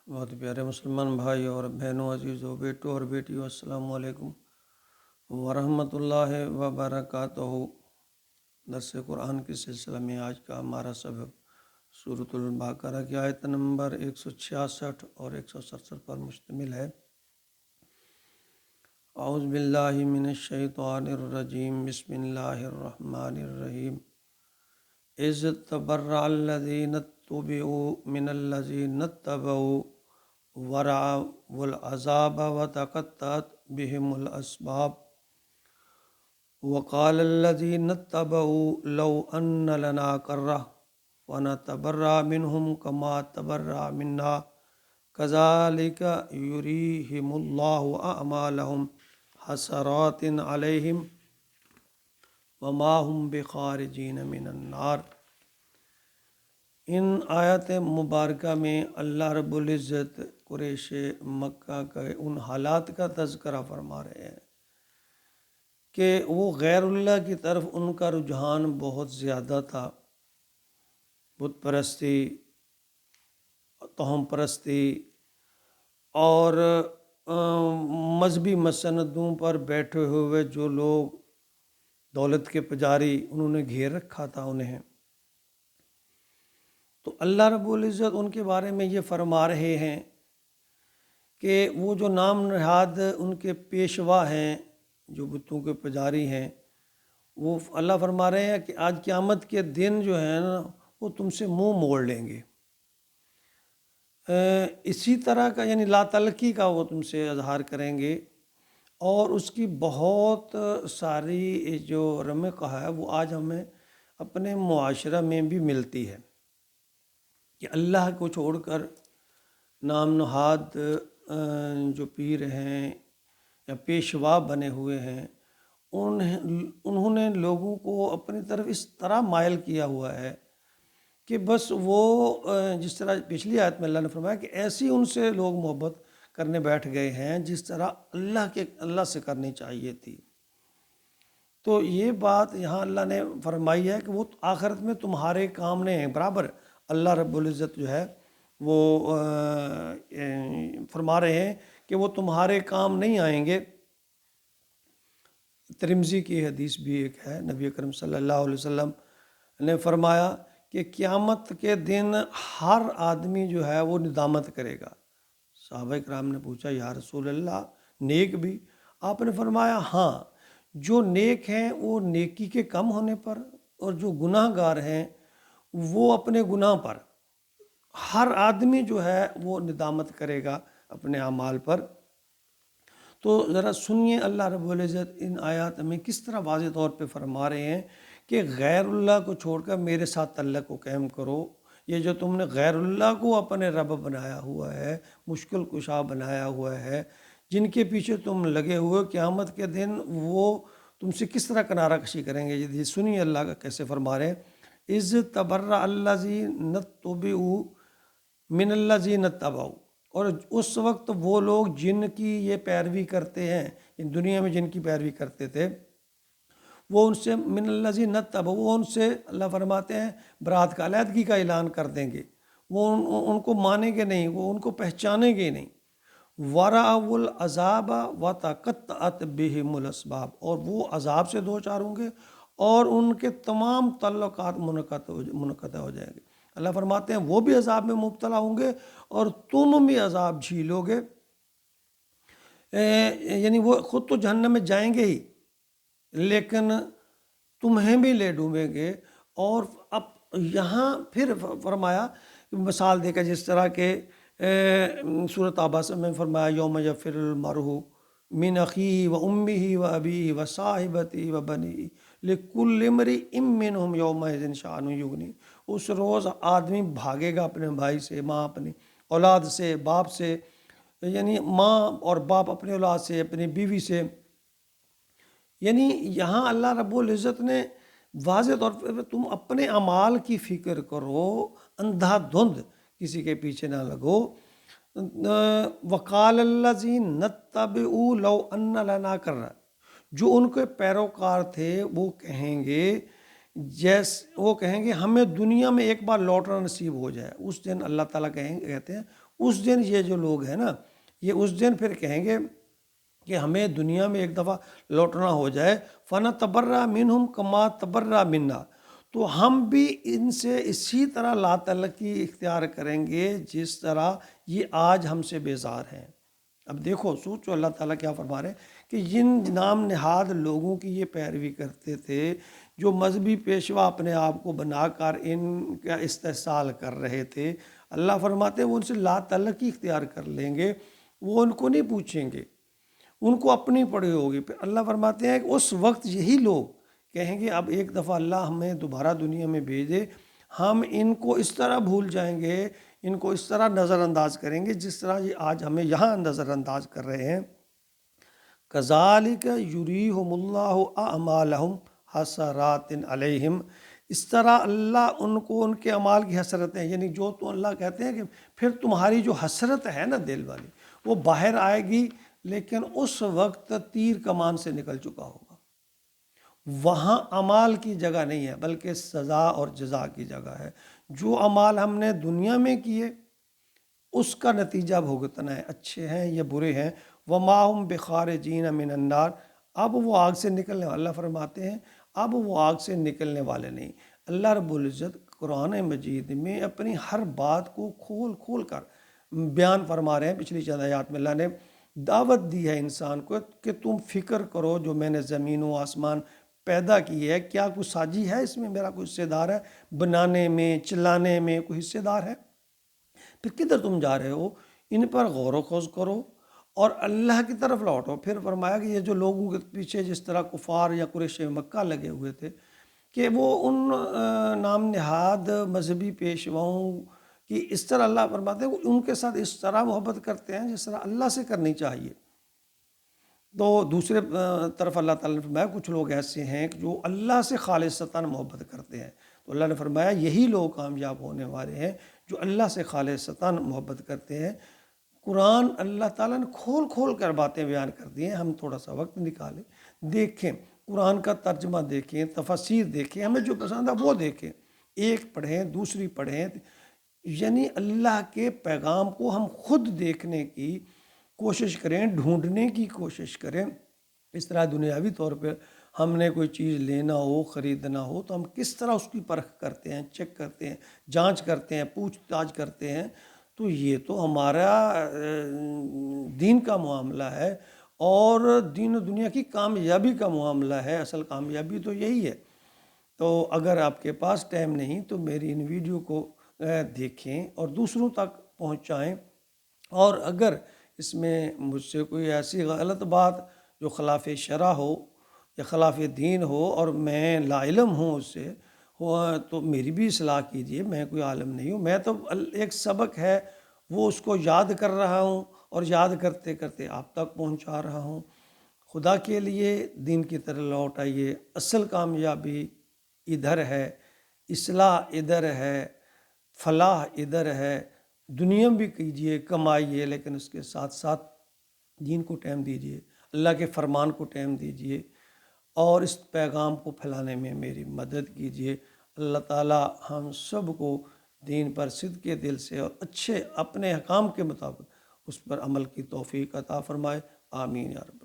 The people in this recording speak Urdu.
بہت پیارے مسلمان بھائی اور بہنوں، عزیزوں، بیٹوں اور بیٹیوں، السلام علیکم ورحمۃ اللہ وبرکاتہ۔ درس قرآن کے سلسلہ میں آج کا ہمارا سبق سورۃ البقرہ کی آیت نمبر 166 اور 167 پر مشتمل ہے۔ اعوذ باللہ من الشیطان الرجیم، بسم اللہ الرحمن الرحیم۔ اذ تبرأ الذین اتبعوا من الذین اتبعوا ورأوا العذاب وتقطعت بهم الأسباب وقال الذين اتبعوا لو أن لنا كرة فنتبرأ منهم كما تبرأ منا كذلك يريهم الله أعمالهم حسرات عليهم وما هم بخارجين من النار۔ ان آیات مبارکہ میں اللہ رب العزت قریش مکہ کے ان حالات کا تذکرہ فرما رہے ہیں کہ وہ غیر اللہ کی طرف ان کا رجحان بہت زیادہ تھا۔ بت پرستی، توہم پرستی اور مذہبی مسندوں پر بیٹھے ہوئے جو لوگ دولت کے پجاری، انہوں نے گھیر رکھا تھا انہیں۔ تو اللہ رب العزت ان کے بارے میں یہ فرما رہے ہیں کہ وہ جو نام نہاد ان کے پیشوا ہیں، جو بتوں کے پجاری ہیں، وہ اللہ فرما رہے ہیں کہ آج قیامت کے دن جو ہے نا، وہ تم سے منہ موڑ لیں گے۔ اسی طرح کا یعنی لا تعلقی کا وہ تم سے اظہار کریں گے، اور اس کی بہت ساری جو رمق ہے وہ آج ہمیں اپنے معاشرہ میں بھی ملتی ہے کہ اللہ کو چھوڑ کر نام نہاد جو پیر ہیں یا پیشوا بنے ہوئے ہیں، انہوں نے لوگوں کو اپنی طرف اس طرح مائل کیا ہوا ہے کہ بس وہ جس طرح پچھلی آیت میں اللہ نے فرمایا کہ ایسی ان سے لوگ محبت کرنے بیٹھ گئے ہیں جس طرح اللہ سے کرنی چاہیے تھی۔ تو یہ بات یہاں اللہ نے فرمائی ہے کہ وہ آخرت میں تمہارے کام نہیں ہیں برابر۔ اللہ رب العزت جو ہے وہ فرما رہے ہیں کہ وہ تمہارے کام نہیں آئیں گے۔ ترمذی کی حدیث بھی ایک ہے، نبی اکرم صلی اللہ علیہ وسلم نے فرمایا کہ قیامت کے دن ہر آدمی جو ہے وہ ندامت کرے گا۔ صحابہ کرام نے پوچھا یا رسول اللہ نیک بھی؟ آپ نے فرمایا ہاں، جو نیک ہیں وہ نیکی کے کم ہونے پر، اور جو گناہ گار ہیں وہ اپنے گناہ پر۔ ہر آدمی جو ہے وہ ندامت کرے گا اپنے اعمال پر۔ تو ذرا سنیے اللہ رب العزت ان آیات میں کس طرح واضح طور پہ فرما رہے ہیں کہ غیر اللہ کو چھوڑ کر میرے ساتھ تعلق کو قائم کرو۔ یہ جو تم نے غیر اللہ کو اپنے رب بنایا ہوا ہے، مشکل کشا بنایا ہوا ہے، جن کے پیچھے تم لگے ہوئے، قیامت کے دن وہ تم سے کس طرح کنارہ کشی کریں گے۔ یہ سنیے اللہ کا کیسے فرما رہے ہیں، اذ تبرأ الذین اتبعوا من الذین اتبعوا۔ اور اس وقت وہ لوگ جن کی یہ پیروی کرتے ہیں، ان دنیا میں جن کی پیروی کرتے تھے، وہ ان سے من الذین اتبعوا، وہ ان سے اللہ فرماتے ہیں برات کا، علیحدگی کا اعلان کر دیں گے۔ وہ ان کو مانیں گے نہیں، وہ ان کو پہچانیں گے نہیں۔ وَرَأَوُا الْعَذَابَ وَتَقَطَّعَتْ بِهِمُ الْأَسْبَابُ، اور وہ عذاب سے دو چار ہوں گے اور ان کے تمام تعلقات منقطع ہو جائیں گے۔ اللہ فرماتے ہیں وہ بھی عذاب میں مبتلا ہوں گے اور تم بھی عذاب جھیلو گے۔ یعنی وہ خود تو جہنم میں جائیں گے ہی، لیکن تمہیں بھی لے ڈوبیں گے۔ اور اب یہاں پھر فرمایا مثال دے کر، جس طرح کہ سورۃ عبس میں فرمایا یوم یفر المرء من اخیہ و امہ و ابیہ و صاحبتہ و بنیہ لکل امرئ منہم یومئذ شأن یغنیہ۔ اس روز آدمی بھاگے گا اپنے بھائی سے، ماں اپنی اولاد سے، باپ سے، یعنی ماں اور باپ اپنی اولاد سے، اپنی بیوی سے۔ یعنی یہاں اللہ رب العزت نے واضح طور پر تم اپنے اعمال کی فکر کرو، اندھا دھند کسی کے پیچھے نہ لگو۔ وقال الذین اتبعوا لو ان لنا کرہ، جو ان کے پیروکار تھے وہ کہیں گے ہمیں دنیا میں ایک بار لوٹنا نصیب ہو جائے۔ اس دن اللہ تعالیٰ کہتے ہیں اس دن یہ جو لوگ ہیں نا، یہ اس دن پھر کہیں گے کہ ہمیں دنیا میں ایک دفعہ لوٹنا ہو جائے، فَنَتَبَرَّأَ مِنْهُمْ كَمَا تَبَرَّأَ مِنَّا، تو ہم بھی ان سے اسی طرح لا تعلقی اختیار کریں گے جس طرح یہ آج ہم سے بیزار ہیں۔ اب دیکھو سوچو اللہ تعالیٰ کیا فرما رہے ہیں کہ جن نام نہاد لوگوں کی یہ پیروی کرتے تھے، جو مذہبی پیشوا اپنے آپ کو بنا کر ان کا استحصال کر رہے تھے، اللہ فرماتے ہیں وہ ان سے لا تعلقی اختیار کر لیں گے، وہ ان کو نہیں پوچھیں گے، ان کو اپنی پڑی ہوگی۔ پھر اللہ فرماتے ہیں کہ اس وقت یہی لوگ کہیں گے اب ایک دفعہ اللہ ہمیں دوبارہ دنیا میں بھیجے، ہم ان کو اس طرح بھول جائیں گے، ان کو اس طرح نظر انداز کریں گے جس طرح یہ آج ہمیں یہاں نظر انداز کر رہے ہیں۔ كَذَلِكَ يُرِيهُمُ اللَّهُ أَعْمَالَهُمْ حَسَرَاتٍ عَلَيْهِمْ، اس طرح اللہ ان کو ان کے اعمال کی حسرتیں، یعنی جو تو اللہ کہتے ہیں کہ پھر تمہاری جو حسرت ہے نا دل والی، وہ باہر آئے گی، لیکن اس وقت تیر کمان سے نکل چکا ہوگا، وہاں اعمال کی جگہ نہیں ہے بلکہ سزا اور جزا کی جگہ ہے۔ جو اعمال ہم نے دنیا میں کیے اس کا نتیجہ بھگتنا ہے، اچھے ہیں یا برے ہیں۔ وَمَا هُمْ بِخَارِجِينَ مِنَ النَّارِ، اب وہ آگ سے نکلنے والے، اللہ فرماتے ہیں اب وہ آگ سے نکلنے والے نہیں۔ اللہ رب العزت قرآن مجید میں اپنی ہر بات کو کھول کھول کر بیان فرما رہے ہیں۔ پچھلی چند آیات میں اللہ نے دعوت دی ہے انسان کو کہ تم فکر کرو جو میں نے زمین و آسمان پیدا کی ہے، کیا کوئی ساجی ہے اس میں، میرا کوئی حصے دار ہے بنانے میں، چلانے میں کوئی حصے دار ہے؟ پھر کدھر تم جا رہے ہو؟ ان پر غور و خوض کرو اور اللہ کی طرف لوٹو۔ پھر فرمایا کہ یہ جو لوگوں کے پیچھے جس طرح کفار یا قریش مکہ لگے ہوئے تھے کہ وہ ان نام نہاد مذہبی پیشواؤں کی اس طرح اللہ فرماتے ہیں ان کے ساتھ اس طرح محبت کرتے ہیں جس طرح اللہ سے کرنی چاہیے۔ تو دوسرے طرف اللہ تعالیٰ نے فرمایا کچھ لوگ ایسے ہیں جو اللہ سے خالصتاً محبت کرتے ہیں، تو اللہ نے فرمایا یہی لوگ کامیاب ہونے والے ہیں جو اللہ سے خالصتاً محبت کرتے ہیں۔ قرآن اللہ تعالیٰ نے کھول کھول کر باتیں بیان کر دی ہیں، ہم تھوڑا سا وقت نکالیں، دیکھیں قرآن کا ترجمہ، دیکھیں تفاسیر، دیکھیں ہمیں جو پسند ہے وہ دیکھیں، ایک پڑھیں دوسری پڑھیں، یعنی اللہ کے پیغام کو ہم خود دیکھنے کی کوشش کریں، ڈھونڈنے کی کوشش کریں۔ اس طرح دنیاوی طور پہ ہم نے کوئی چیز لینا ہو، خریدنا ہو تو ہم کس طرح اس کی پرکھ کرتے ہیں، چیک کرتے ہیں، جانچ کرتے ہیں، پوچھ تاچھ کرتے ہیں، تو یہ تو ہمارا دین کا معاملہ ہے اور دین و دنیا کی کامیابی کا معاملہ ہے، اصل کامیابی تو یہی ہے۔ تو اگر آپ کے پاس ٹائم نہیں تو میری ان ویڈیو کو دیکھیں اور دوسروں تک پہنچائیں، اور اگر اس میں مجھ سے کوئی ایسی غلط بات جو خلاف شرع ہو یا خلاف دین ہو اور میں لا علم ہوں اس سے تو میری بھی اصلاح کیجیے، میں کوئی عالم نہیں ہوں، میں تو ایک سبق ہے وہ اس کو یاد کر رہا ہوں اور یاد کرتے کرتے آپ تک پہنچا رہا ہوں۔ خدا کے لیے دین کی طرح لوٹ آئیے، اصل کامیابی ادھر ہے، اصلاح ادھر ہے، فلاح ادھر ہے۔ دنیا بھی کیجئے، کمائیے، لیکن اس کے ساتھ ساتھ دین کو ٹائم دیجئے، اللہ کے فرمان کو ٹائم دیجئے اور اس پیغام کو پھیلانے میں میری مدد کیجئے۔ اللہ تعالی ہم سب کو دین پر صدق کے دل سے اور اچھے اپنے احکام کے مطابق اس پر عمل کی توفیق عطا فرمائے، آمین یا رب۔